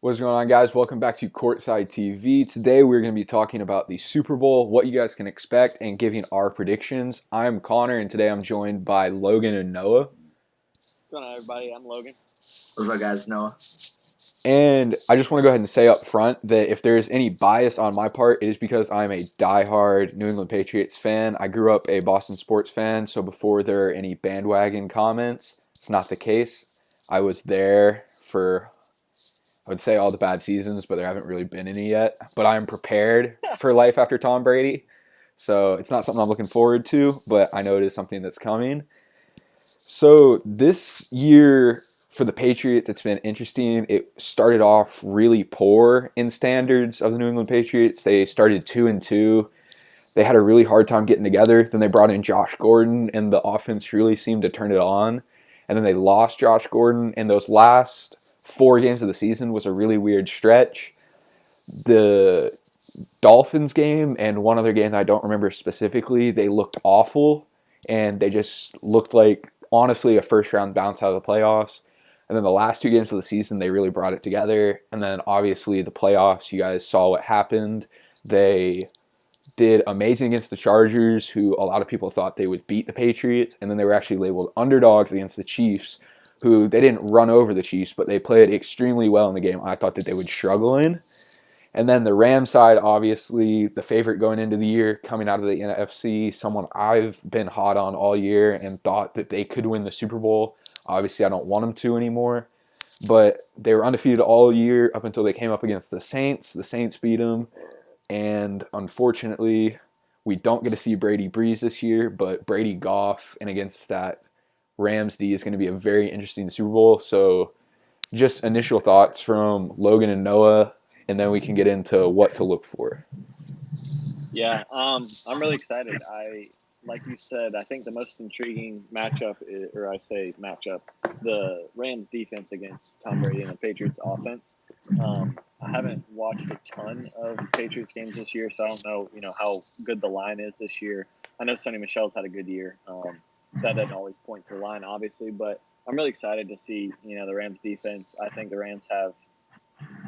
What's going on, guys? Welcome back to Courtside TV. Today, we're going to be talking about the Super Bowl, what you guys can expect, and giving our predictions. I'm Connor, and today I'm joined by Logan and Noah. What's going on, everybody? I'm Logan. What's up, guys? Noah. And I just want to go ahead and say up front that if there's any bias on my part, it is because I'm a diehard New England Patriots fan. I grew up a Boston sports fan, so before there are any bandwagon comments, it's not the case. I was there for, I would say, all the bad seasons, but there haven't really been any yet. But I'm prepared for life after Tom Brady. So it's not something I'm looking forward to, but I know it is something that's coming. So this year for the Patriots, it's been interesting. It started off really poor in standards of the New England Patriots. They started 2-2. They had a really hard time getting together. Then they brought in Josh Gordon, and the offense really seemed to turn it on. And then they lost Josh Gordon, and those last 4 games of the season was a really weird stretch. The Dolphins game and one other game that I don't remember specifically, they looked awful, and they just looked like, honestly, a first-round bounce out of the playoffs. And then the last 2 games of the season, they really brought it together. And then, obviously, the playoffs, you guys saw what happened. They did amazing against the Chargers, who a lot of people thought they would beat the Patriots, and then they were actually labeled underdogs against the Chiefs, who they didn't run over the Chiefs, but they played extremely well in the game. I thought that they would struggle in. And then the Rams side, obviously, the favorite going into the year, coming out of the NFC, someone I've been hot on all year and thought that they could win the Super Bowl. Obviously, I don't want them to anymore. But they were undefeated all year up until they came up against the Saints. The Saints beat them. And unfortunately, we don't get to see Brady Breeze this year, but Brady Goff and against that Rams D is going to be a very interesting Super Bowl. So just initial thoughts from Logan and Noah, and then we can get into what to look for. Yeah, I'm really excited. Like you said, I think the most intriguing matchup, or I say matchup, the Rams defense against Tom Brady and the Patriots offense. I haven't watched a ton of Patriots games this year, so I don't know, how good the line is this year. I know Sonny Michel's had a good year. That doesn't always point to the line, obviously, but I'm really excited to see, the Rams defense. I think the Rams have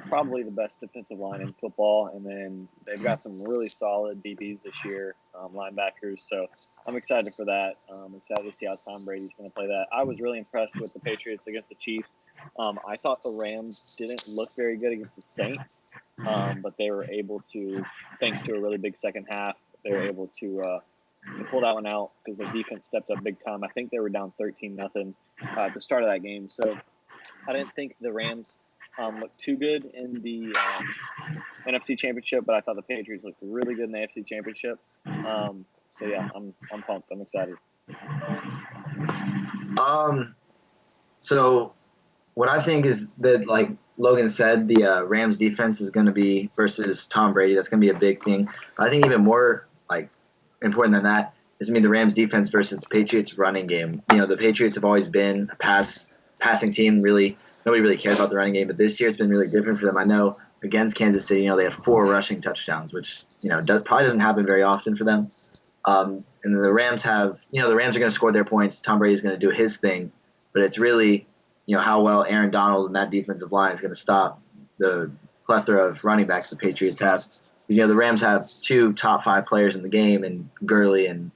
probably the best defensive line in football, and then they've got some really solid DBs this year, linebackers. So I'm excited for that. Excited to see how Tom Brady's going to play that. I was really impressed with the Patriots against the Chiefs. I thought the Rams didn't look very good against the Saints, but they were able to, thanks to a really big second half, they were able to pull that one out because the defense stepped up big time. I think they were down 13-0 at the start of that game. So I didn't think the Rams looked too good in the NFC Championship, but I thought the Patriots looked really good in the AFC Championship. So yeah, I'm pumped. I'm excited. So what I think is that, like Logan said, the Rams defense is going to be versus Tom Brady. That's going to be a big thing. But I think even more important than that is the Rams defense versus the Patriots running game. The Patriots have always been a passing team. Really, nobody really cares about the running game, but this year it's been really different for them. I know against Kansas City, they have 4 rushing touchdowns, which probably doesn't happen very often for them. And the Rams have, the Rams are going to score their points. Tom Brady's going to do his thing, but it's really, how well Aaron Donald and that defensive line is going to stop the plethora of running backs the Patriots have. Because, the Rams have 2 top 5 players in the game, and Gurley and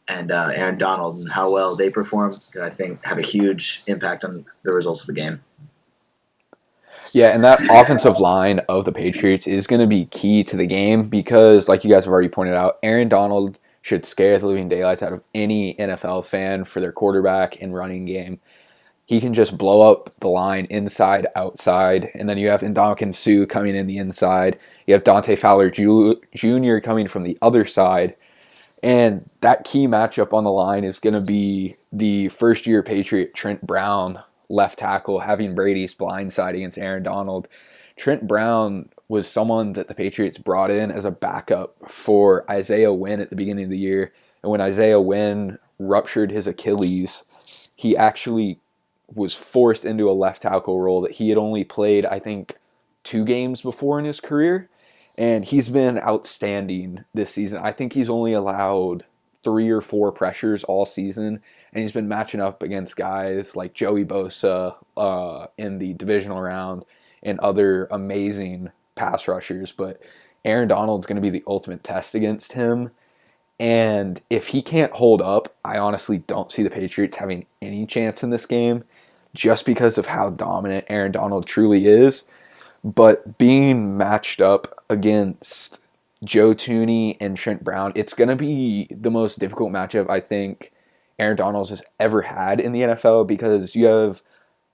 Aaron Donald, and how well they perform could, I think, have a huge impact on the results of the game. Yeah, and that offensive line of the Patriots is going to be key to the game because, like you guys have already pointed out, Aaron Donald should scare the living daylights out of any NFL fan for their quarterback and running game. He can just blow up the line inside, outside, and then you have Ndamukong Suh coming in the inside. You have Dante Fowler Jr. coming from the other side. And that key matchup on the line is going to be the first-year Patriot Trent Brown, left tackle, having Brady's blind side against Aaron Donald. Trent Brown was someone that the Patriots brought in as a backup for Isaiah Wynn at the beginning of the year. And when Isaiah Wynn ruptured his Achilles, he actually was forced into a left tackle role that he had only played, I think, 2 games before in his career. And he's been outstanding this season. I think he's only allowed 3 or 4 pressures all season, and he's been matching up against guys like Joey Bosa in the divisional round and other amazing pass rushers, but Aaron Donald's going to be the ultimate test against him. And if he can't hold up, I honestly don't see the Patriots having any chance in this game just because of how dominant Aaron Donald truly is. But being matched up against Joe Thuney and Trent Brown, it's going to be the most difficult matchup I think Aaron Donald has ever had in the NFL because you have,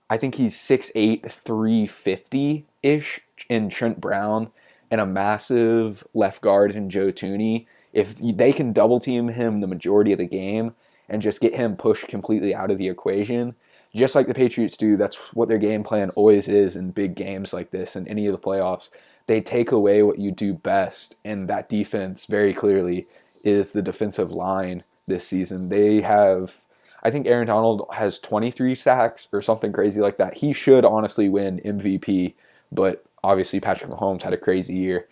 I think he's 6'8", 350-ish in Trent Brown and a massive left guard in Joe Thuney. If they can double team him the majority of the game and just get him pushed completely out of the equation, just like the Patriots do, that's what their game plan always is in big games like this and any of the playoffs. They take away what you do best, and that defense very clearly is the defensive line this season. They have, I think Aaron Donald has 23 sacks or something crazy like that. He should honestly win MVP, but obviously Patrick Mahomes had a crazy year.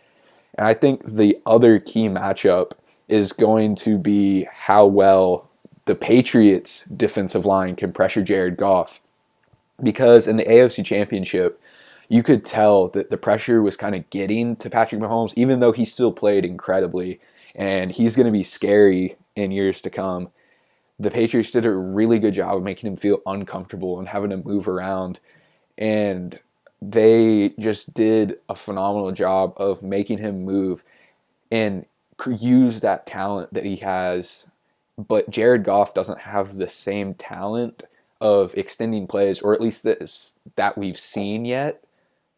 And I think the other key matchup is going to be how well the Patriots' defensive line can pressure Jared Goff. Because in the AFC Championship, you could tell that the pressure was kind of getting to Patrick Mahomes, even though he still played incredibly. And he's going to be scary in years to come. The Patriots did a really good job of making him feel uncomfortable and having to move around. And they just did a phenomenal job of making him move and use that talent that he has. But Jared Goff doesn't have the same talent of extending plays, or at least that we've seen yet,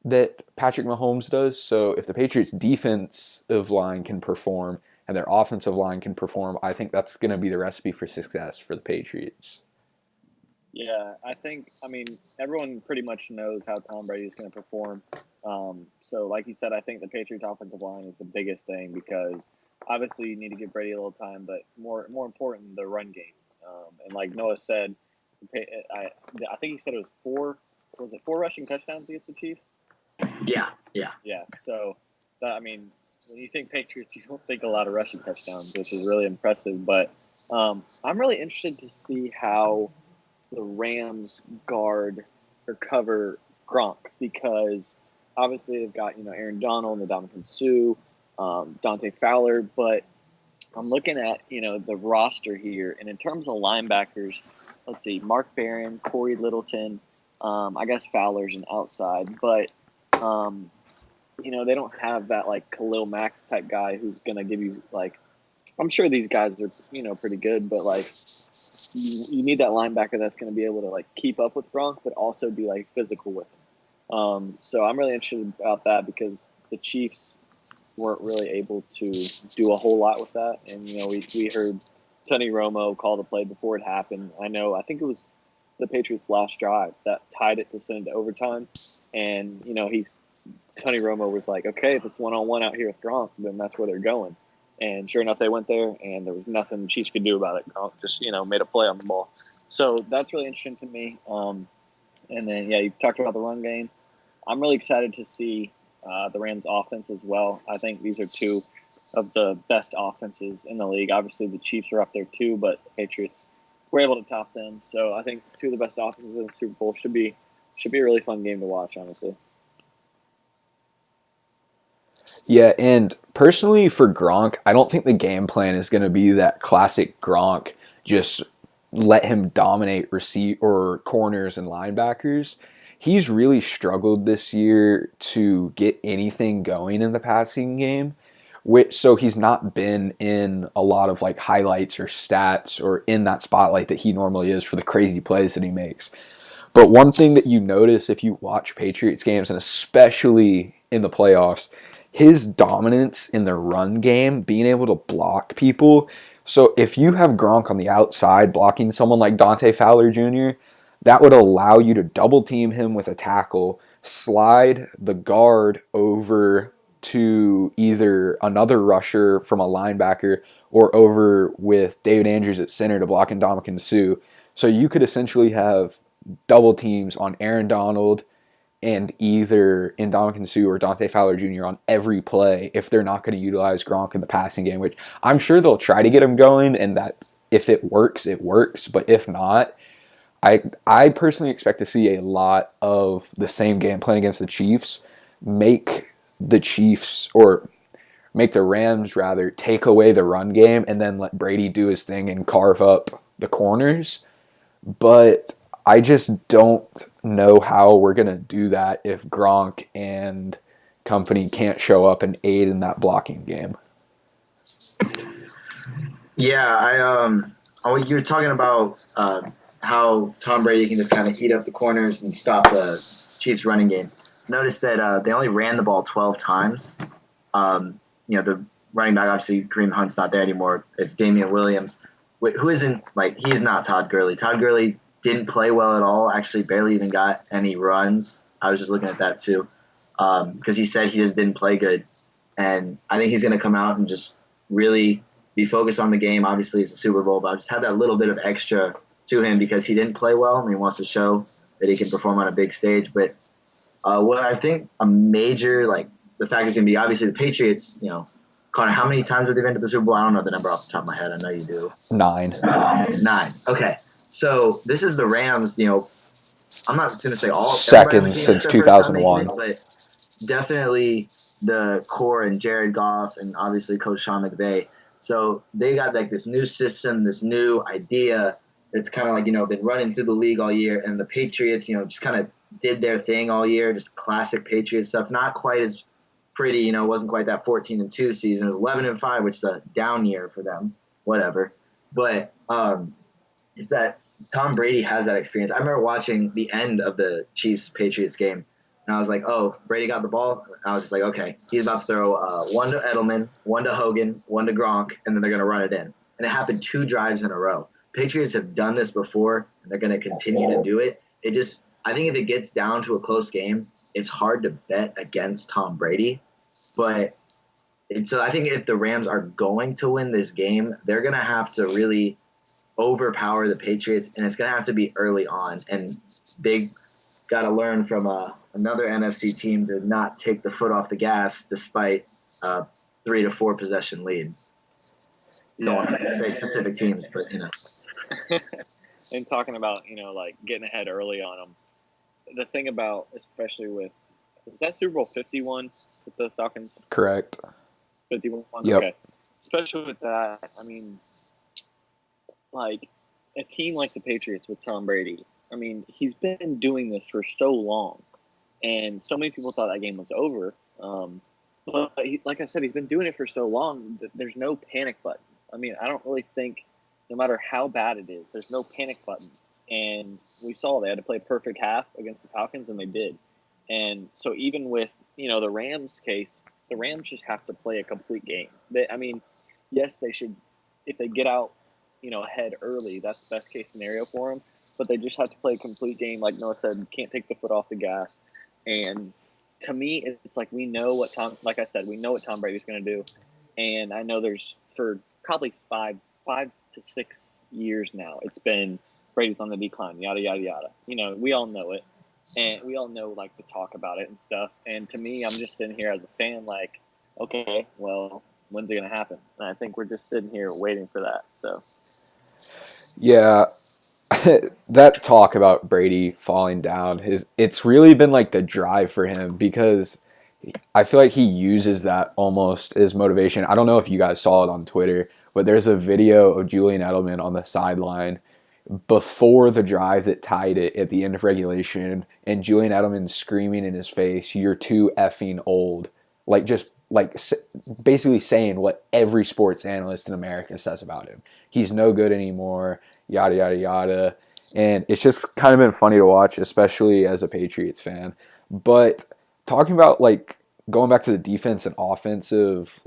that Patrick Mahomes does. So if the Patriots' defensive line can perform and their offensive line can perform, I think that's going to be the recipe for success for the Patriots. Yeah, I mean, everyone pretty much knows how Tom Brady is going to perform. So, like you said, I think the Patriots' offensive line is the biggest thing because obviously you need to give Brady a little time, but more important, the run game. And like Noah said, I think he said it was four rushing touchdowns against the Chiefs? Yeah. Yeah, so, I mean, when you think Patriots, you don't think a lot of rushing touchdowns, which is really impressive. But I'm really interested to see how the Rams guard or cover Gronk because obviously they've got Aaron Donald and Ndamukong Suh, Dante Fowler, but I'm looking at the roster here, and in terms of linebackers, let's see, Mark Barron, Corey Littleton, I guess Fowler's an outside, but they don't have that like Khalil Mack type guy who's gonna give you like. I'm sure these guys are pretty good, but like you need that linebacker that's going to be able to like keep up with Gronk, but also be like physical with him. So I'm really interested about that because the Chiefs weren't really able to do a whole lot with that, and we heard Tony Romo call the play before it happened. I think it was the Patriots' last drive that tied it to send it to overtime, and Tony Romo was like, okay, if it's one-on-one out here with Gronk, then that's where they're going. And sure enough, they went there, and there was nothing the Chiefs could do about it. Gronk just, made a play on the ball. So that's really interesting to me. And then, you talked about the run game. I'm really excited to see the Rams' offense as well. I think these are two of the best offenses in the league. Obviously, the Chiefs are up there too, but the Patriots were able to top them. So I think two of the best offenses in the Super Bowl should be a really fun game to watch, honestly. Yeah, and personally for Gronk, I don't think the game plan is going to be that classic Gronk, just let him dominate receive or corners and linebackers. He's really struggled this year to get anything going in the passing game, so he's not been in a lot of like highlights or stats or in that spotlight that he normally is for the crazy plays that he makes. But one thing that you notice if you watch Patriots games, and especially in the playoffs, his dominance in the run game, being able to block people. So if you have Gronk on the outside blocking someone like Dante Fowler Jr., that would allow you to double team him with a tackle, slide the guard over to either another rusher from a linebacker or over with David Andrews at center to block Ndamukong Suh. So you could essentially have double teams on Aaron Donald and either Ndamukong Suh or Dante Fowler Jr. on every play if they're not going to utilize Gronk in the passing game, which I'm sure they'll try to get him going, and that if it works, it works. But if not, I personally expect to see a lot of the same game plan against the Chiefs, make the Chiefs or make the Rams rather take away the run game and then let Brady do his thing and carve up the corners. But I just don't know how we're going to do that if Gronk and company can't show up and aid in that blocking game. Yeah, you were talking about how Tom Brady can just kind of eat up the corners and stop the Chiefs' running game. Notice that they only ran the ball 12 times. The running back, obviously, Kareem Hunt's not there anymore. It's Damian Williams, who isn't, he's not Todd Gurley. Todd Gurley didn't play well at all, actually barely even got any runs. I was just looking at that, too, because he said he just didn't play good. And I think he's going to come out and just really be focused on the game. Obviously, it's a Super Bowl, but I just have that little bit of extra to him because he didn't play well and he wants to show that he can perform on a big stage. But what I think a major, the factor is going to be, obviously, the Patriots, Connor, how many times have they been to the Super Bowl? I don't know the number off the top of my head. I know you do. 9. 9. Okay. So this is the Rams, I'm not going to say all. Second since 2001. But definitely the core and Jared Goff and obviously Coach Sean McVay. So they got this new system, this new idea that's kind of been running through the league all year. And the Patriots, just kind of did their thing all year, just classic Patriots stuff. Not quite as pretty, it wasn't quite that 14-2 season. It was 11-5, which is a down year for them. Whatever. But it's that Tom Brady has that experience. I remember watching the end of the Chiefs-Patriots game, and I was like, oh, Brady got the ball. I was just like, okay, he's about to throw one to Edelman, one to Hogan, one to Gronk, and then they're going to run it in. And it happened 2 drives in a row. Patriots have done this before, and they're going to continue to do it. I think if it gets down to a close game, it's hard to bet against Tom Brady. But so I think if the Rams are going to win this game, they're going to have to really overpower the Patriots, and it's going to have to be early on. And they got to learn from another NFC team to not take the foot off the gas despite 3 to 4 possession lead. Don't want to say specific teams, but And talking about getting ahead early on them, the thing about especially with is that Super Bowl 51 with the Falcons? Correct. 51. Yep. Okay. Especially with that, I mean, a team like the Patriots with Tom Brady. I mean, he's been doing this for so long, and so many people thought that game was over. But like I said, he's been doing it for so long that there's no panic button. I mean, I don't really think, no matter how bad it is, there's no panic button. And we saw they had to play a perfect half against the Falcons, and they did. And so even with, the Rams case, the Rams just have to play a complete game. Yes, they should, if they get out, ahead early, that's the best case scenario for them. But they just have to play a complete game. Like Noah said, can't take the foot off the gas. And to me, it's like we know what Tom Brady's going to do. And I know there's for probably 5 to 6 years now, it's been Brady's on the decline, yada, yada, yada. We all know it. And we all know, the talk about it and stuff. And to me, I'm just sitting here as a fan okay, well, when's it going to happen? And I think we're just sitting here waiting for that. So, yeah, that talk about Brady falling down, it's really been the drive for him because I feel like he uses that almost as motivation. I don't know if you guys saw it on Twitter, but there's a video of Julian Edelman on the sideline before the drive that tied it at the end of regulation, and Julian Edelman screaming in his face, "You're too effing old." Basically saying what every sports analyst in America says about him. He's no good anymore, yada, yada, yada. And it's just kind of been funny to watch, especially as a Patriots fan. But talking about going back to the defense and offensive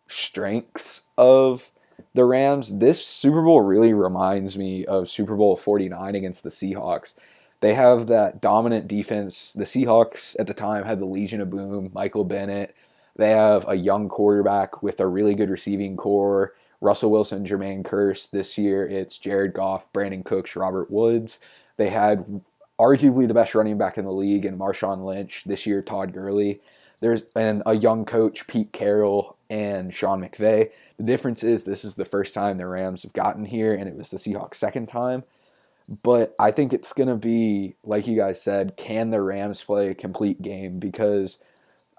strengths of the Rams, this Super Bowl really reminds me of Super Bowl 49 against the Seahawks. They have that dominant defense. The Seahawks at the time had the Legion of Boom, Michael Bennett. They have a young quarterback with a really good receiving core. Russell Wilson, Jermaine Kearse. This year it's Jared Goff, Brandon Cooks, Robert Woods. They had arguably the best running back in the league in Marshawn Lynch. This year, Todd Gurley. There's been a young coach, Pete Carroll, and Sean McVay. The difference is this is the first time the Rams have gotten here, and it was the Seahawks' second time. But I think it's going to be, like you guys said, can the Rams play a complete game? Because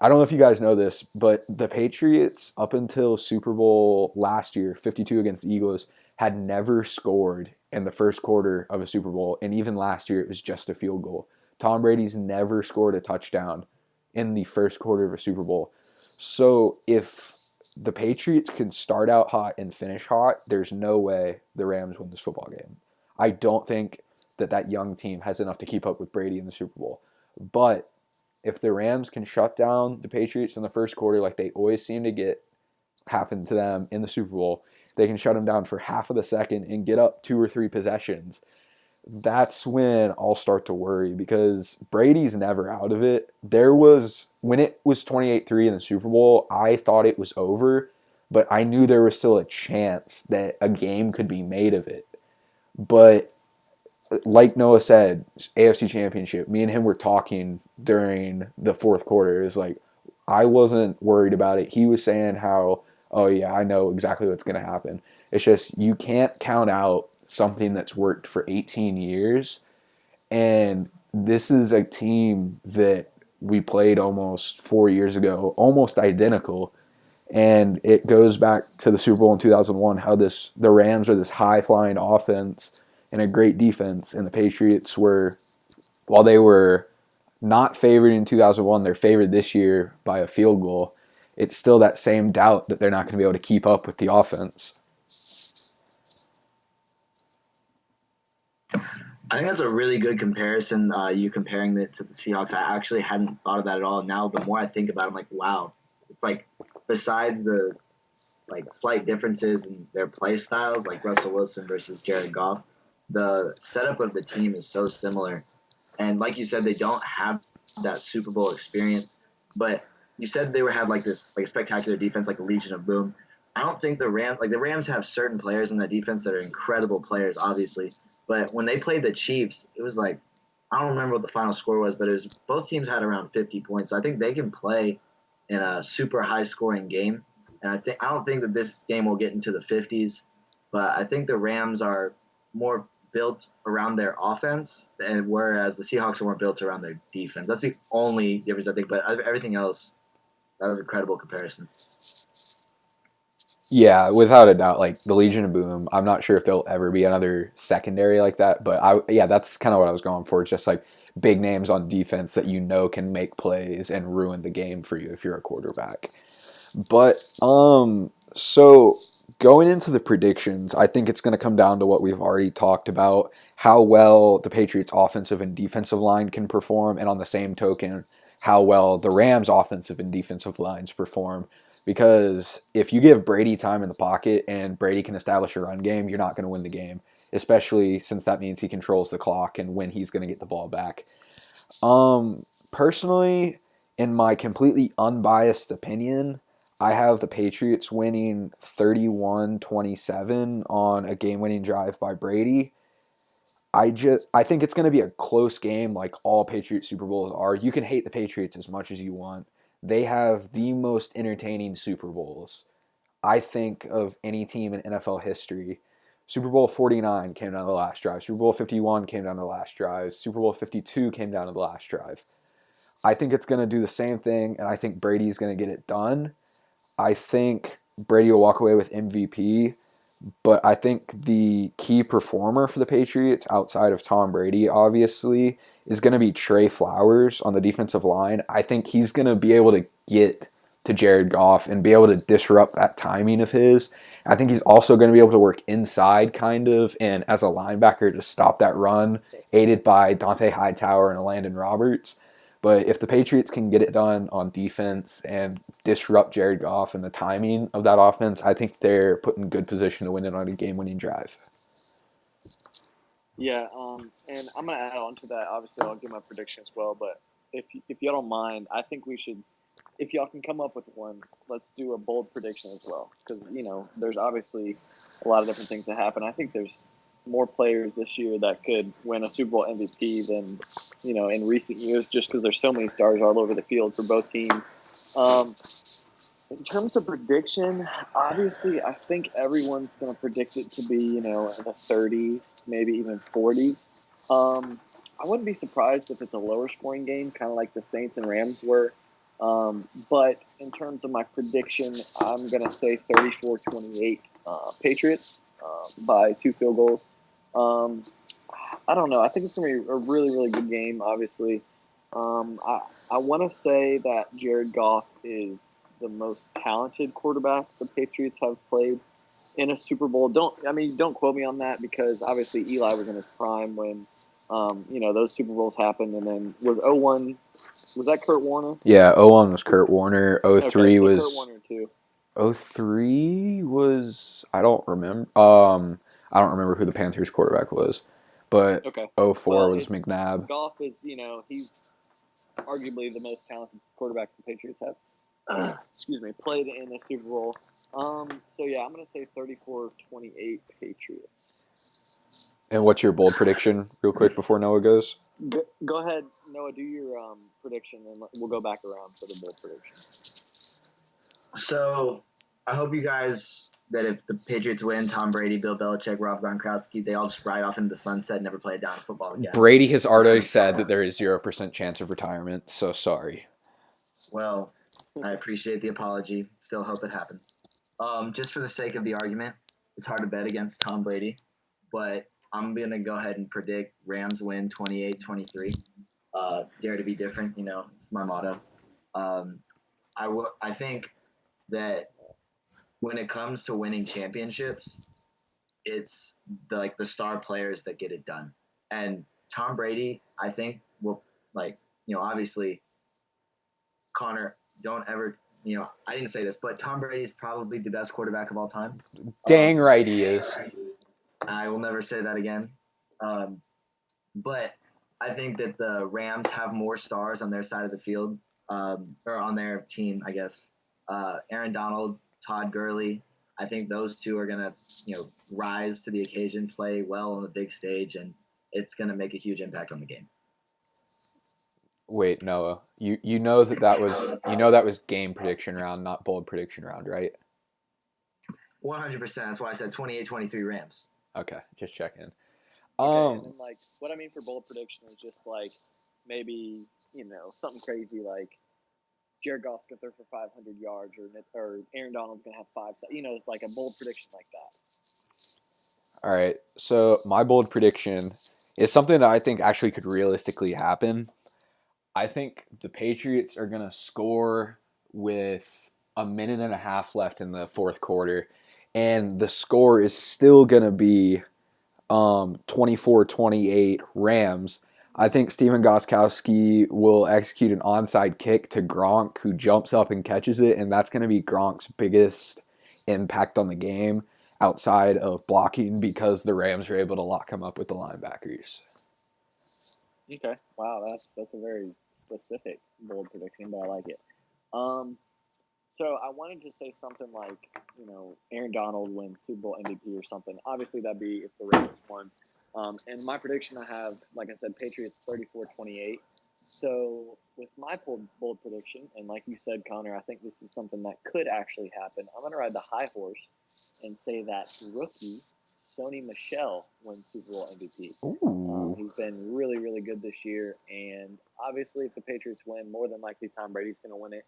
I don't know if you guys know this, but the Patriots, up until Super Bowl last year, 52 against the Eagles, had never scored in the first quarter of a Super Bowl. And even last year, it was just a field goal. Tom Brady's never scored a touchdown in the first quarter of a Super Bowl. So if the Patriots can start out hot and finish hot, there's no way the Rams win this football game. I don't think that young team has enough to keep up with Brady in the Super Bowl. But if the Rams can shut down the Patriots in the first quarter, like they always seem to get happen to them in the Super Bowl, they can shut them down for half of the second and get up 2 or 3 possessions. That's when I'll start to worry because Brady's never out of it. When it was 28-3 in the Super Bowl, I thought it was over, but I knew there was still a chance that a game could be made of it. But like Noah said, AFC Championship, me and him were talking during the fourth quarter. It was like, I wasn't worried about it. He was saying how, oh, yeah, I know exactly what's going to happen. It's just you can't count out something that's worked for 18 years. And this is a team that we played almost 4 years ago, almost identical. And it goes back to the Super Bowl in 2001, how the Rams are this high-flying offense and a great defense, and the Patriots were, while they were not favored in 2001, they're favored this year by a field goal. It's still that same doubt that they're not going to be able to keep up with the offense. I think that's a really good comparison. You comparing it to the Seahawks. I actually hadn't thought of that at all. Now, the more I think about it, I'm like, wow. It's like, besides the like slight differences in their play styles, like Russell Wilson versus Jared Goff, the setup of the team is so similar. And like you said, they don't have that Super Bowl experience. But you said they had like this like spectacular defense, like the Legion of Boom. I don't think the Rams have certain players in that defense that are incredible players, obviously. But when they played the Chiefs, it was like I don't remember what the final score was, but it was both teams had around 50 points. So I think they can play in a super high scoring game. And I don't think that this game will get into the 50s, but I think the Rams are more built around their offense, and whereas the Seahawks are more built around their defense. That's the only difference I think. But everything else, that was a credible comparison. Yeah, without a doubt, like the Legion of Boom, I'm not sure if there'll ever be another secondary like that, but yeah, that's kind of what I was going for. It's just like big names on defense that you know can make plays and ruin the game for you if you're a quarterback. But so going into the predictions, I think it's going to come down to what we've already talked about, how well the Patriots offensive and defensive line can perform, and on the same token, how well the Rams offensive and defensive lines perform. Because if you give Brady time in the pocket and Brady can establish a run game, you're not going to win the game, especially since that means he controls the clock and when he's going to get the ball back. Personally, in my completely unbiased opinion, I have the Patriots winning 31-27 on a game-winning drive by Brady. I think it's going to be a close game like all Patriot Super Bowls are. You can hate the Patriots as much as you want. They have the most entertaining Super Bowls, I think, of any team in NFL history. Super Bowl 49 came down to the last drive. Super Bowl 51 came down to the last drive. Super Bowl 52 came down to the last drive. I think it's going to do the same thing, and I think Brady's going to get it done. I think Brady will walk away with MVP, but I think the key performer for the Patriots, outside of Tom Brady, obviously, is going to be Trey Flowers on the defensive line. I think he's going to be able to get to Jared Goff and be able to disrupt that timing of his. I think he's also going to be able to work inside, kind of, and as a linebacker to stop that run, aided by Dante Hightower and Landon Roberts. But if the Patriots can get it done on defense and disrupt Jared Goff and the timing of that offense, I think they're put in good position to win it on a game-winning drive. Yeah, and I'm gonna add on to that. Obviously, I'll give my prediction as well. But if y'all don't mind, I think we should, if y'all can come up with one, let's do a bold prediction as well. Because there's obviously a lot of different things that happen. I think there's more players this year that could win a Super Bowl MVP than in recent years, just because there's so many stars all over the field for both teams. In terms of prediction, obviously, I think everyone's going to predict it to be, in the 30s, maybe even 40s. I wouldn't be surprised if it's a lower scoring game, kind of like the Saints and Rams were. But in terms of my prediction, I'm going to say 34-28 Patriots by 2 field goals. I don't know. I think it's going to be a really, really good game, obviously. I want to say that Jared Goff is the most talented quarterback the Patriots have played in a Super Bowl. Don't quote me on that, because obviously Eli was in his prime when those Super Bowls happened, and then was that Kurt Warner? Yeah, 01 was Kurt Warner. 03 Okay, so was Kurt Warner too. 03 was I don't remember. I don't remember who the Panthers quarterback was, but Okay. 04 was McNabb. Goff is, he's arguably the most talented quarterback the Patriots have. Excuse me, played in the Super Bowl. So yeah, I'm gonna say 34-28 Patriots. And what's your bold prediction, real quick, before Noah goes? Go ahead, Noah. Do your prediction, and we'll go back around for the bold prediction. So I hope you guys that if the Patriots win, Tom Brady, Bill Belichick, Rob Gronkowski, they all just ride off into the sunset and never play a down football again. Brady has already said that there is 0% chance of retirement, so sorry. Well, I appreciate the apology. Still hope it happens. Just for the sake of the argument, it's hard to bet against Tom Brady, but I'm going to go ahead and predict Rams win 28-23. Dare to be different, it's my motto. I think that when it comes to winning championships, it's the star players that get it done. And Tom Brady, I think, will obviously, Connor, don't ever, I didn't say this, but Tom Brady is probably the best quarterback of all time. Dang right he is. I will never say that again. But I think that the Rams have more stars on their side of the field, or on their team, I guess. Aaron Donald, Todd Gurley, I think those two are going to, rise to the occasion, play well on the big stage, and it's going to make a huge impact on the game. Wait, Noah, you know that was game prediction round, not bold prediction round, right? 100%. That's why I said 28-23 Rams. Okay, just checking. Okay, and then, what I mean for bold prediction is just maybe something crazy like Jared Goff's gonna throw for 500 yards, or Aaron Donald's gonna have 5. Like a bold prediction like that. All right, so my bold prediction is something that I think actually could realistically happen. I think the Patriots are gonna score with a minute and a half left in the fourth quarter, and the score is still gonna be 24-28 Rams. I think Steven Gostkowski will execute an onside kick to Gronk, who jumps up and catches it, and that's going to be Gronk's biggest impact on the game outside of blocking, because the Rams are able to lock him up with the linebackers. Okay, wow, that's a very specific bold prediction, but I like it. So I wanted to say something like, Aaron Donald wins Super Bowl MVP or something. Obviously, that'd be if the Rams won. And my prediction I have, like I said, Patriots 34-28. So with my bold prediction, and like you said, Connor, I think this is something that could actually happen. I'm going to ride the high horse and say that rookie Sony Michel wins Super Bowl MVP. He's been really, really good this year. And obviously, if the Patriots win, more than likely Tom Brady's going to win it.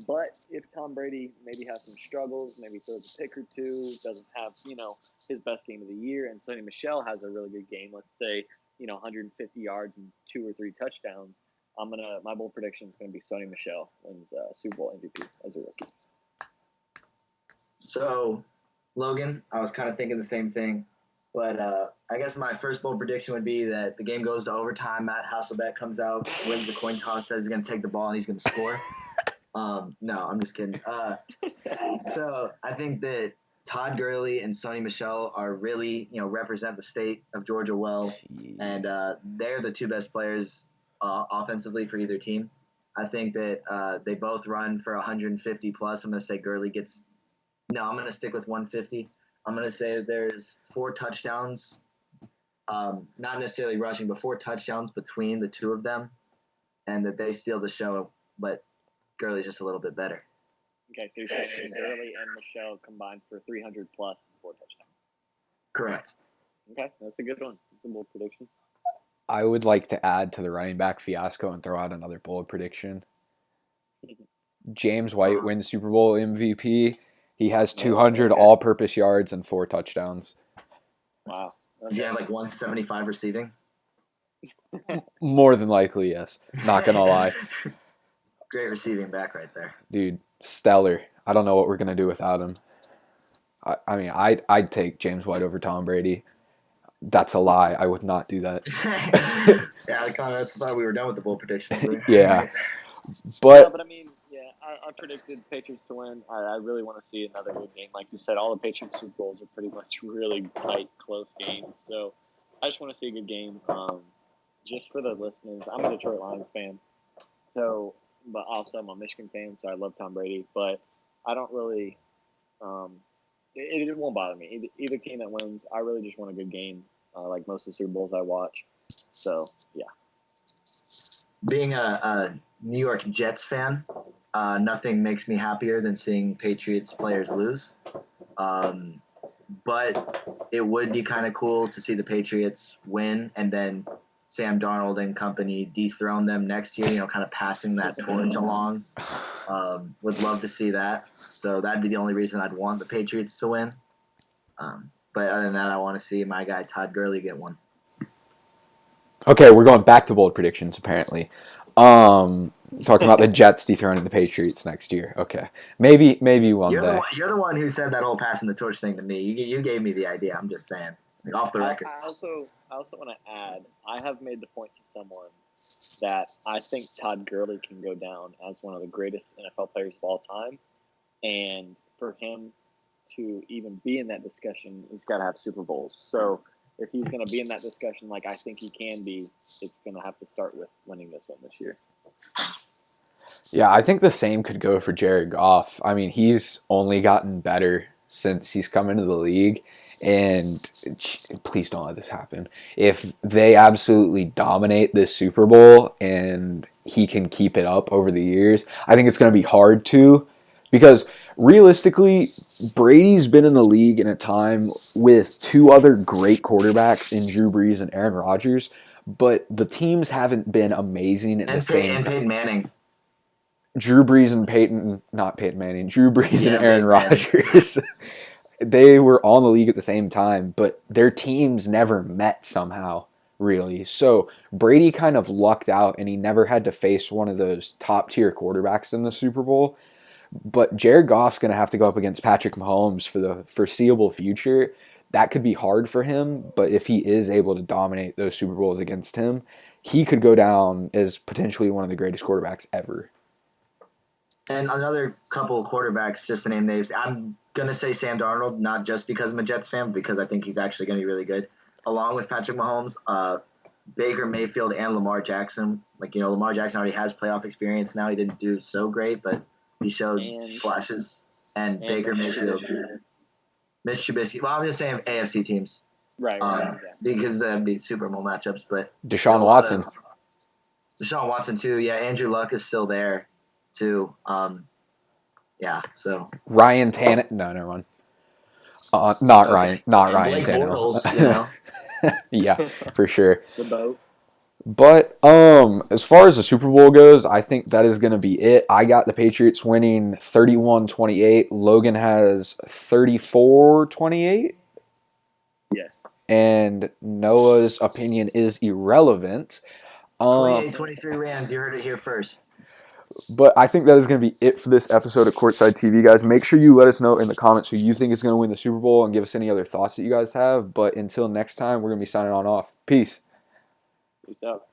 But if Tom Brady maybe has some struggles, maybe throws a pick or two, doesn't have, his best game of the year, and Sony Michel has a really good game, let's say, 150 yards and 2 or 3 touchdowns, my bold prediction is going to be Sony Michel wins Super Bowl MVP as a rookie. So, Logan, I was kind of thinking the same thing, but I guess my first bold prediction would be that the game goes to overtime. Matt Hasselbeck comes out, wins the coin toss, says he's going to take the ball and he's going to score. No, I'm just kidding. So I think that Todd Gurley and Sony Michel are really, represent the state of Georgia well. Jeez. And they're the two best players offensively for either team. I think that they both run for 150 plus. I'm going to say Gurley gets – no, I'm going to stick with 150. I'm going to say that there's 4 touchdowns, not necessarily rushing, but 4 touchdowns between the two of them, and that they steal the show, but Gurley's just a little bit better. Okay, so you're saying Gurley and Michelle combined for 300 plus and 4 touchdowns. Correct. Okay, that's a good one. That's a bold prediction. I would like to add to the running back fiasco and throw out another bold prediction. James White wins Super Bowl MVP. He has 200 all-purpose yards and 4 touchdowns. Wow. Does he have like 175 receiving? More than likely, yes. Not gonna lie, Great receiving back right there. dude. Stellar. I don't know what we're gonna do without him. I mean, I'd take James White over Tom Brady. That's a lie. I would not do that. Yeah, I thought we were done with the bold predictions. Yeah. Yeah, But but I mean, yeah, I predicted Patriots to win. I really want to see another good game. Like you said, all the Patriots Super Bowls are pretty much really tight, close games. So I just want to see a good game. Just for the listeners, I'm a Detroit Lions fan. So, but also I'm a Michigan fan, so I love Tom Brady. But I don't really, it won't bother me. Either team that wins, I really just want a good game. Like most of the Super Bowls I watch. So yeah. Being a New York Jets fan, nothing makes me happier than seeing Patriots players lose. But it would be kind of cool to see the Patriots win and then Sam Darnold and company dethrone them next year, kind of passing that torch along. Would love to see that. So that'd be the only reason I'd want the Patriots to win. But other than that, I want to see my guy Todd Gurley get one. okay, we're going back to bold predictions apparently. Talking about the Jets dethroning the Patriots next year. Okay, maybe one day. You're the one who said that whole passing the torch thing to me. You gave me the idea. I'm just saying, off the record. I also want to add, I have made the point to someone that I think Todd Gurley can go down as one of the greatest NFL players of all time, and for him to even be in that discussion, he's got to have Super Bowls. So if he's going to be in that discussion, like I think he can be, it's going to have to start with winning this one this year. Yeah, I think the same could go for Jared Goff. I mean, he's only gotten better since he's come into the league, and please don't let this happen. If they absolutely dominate this Super Bowl and he can keep it up over the years, I think it's going to be hard to, because realistically, Brady's been in the league in a time with 2 other great quarterbacks in Drew Brees and Aaron Rodgers, but the teams haven't been amazing at the same time. Peyton Manning. Drew Brees and not Peyton Manning, Drew Brees Yeah, and Aaron Peyton Rodgers, they were all in the league at the same time, but their teams never met somehow, really. So Brady kind of lucked out, and he never had to face one of those top-tier quarterbacks in the Super Bowl. But Jared Goff's going to have to go up against Patrick Mahomes for the foreseeable future. That could be hard for him, but if he is able to dominate those Super Bowls against him, he could go down as potentially one of the greatest quarterbacks ever. And another couple of quarterbacks, just to name names. I'm going to say Sam Darnold, not just because I'm a Jets fan, but because I think he's actually going to be really good. Along with Patrick Mahomes, Baker Mayfield, and Lamar Jackson. Lamar Jackson already has playoff experience now. He didn't do so great, but he showed flashes. And Baker Mayfield. Mitch Trubisky. Well, I'm just saying AFC teams. Right. Because that'd be Super Bowl matchups. But Deshaun Watson. Deshaun Watson, too. Yeah, Andrew Luck is still there, too. Yeah, so. Ryan Tannehill. No, never mind. Not Ryan Tannehill. Yeah, for sure. The boat. But as far as the Super Bowl goes, I think that is going to be it. I got the Patriots winning 31-28. Logan has 34-28. Yes. And Noah's opinion is irrelevant. 28-23 Rams. You heard it here first. But I think that is going to be it for this episode of Courtside TV, guys. Make sure you let us know in the comments who you think is going to win the Super Bowl and give us any other thoughts that you guys have. But until next time, we're going to be signing on off. Peace. Peace out.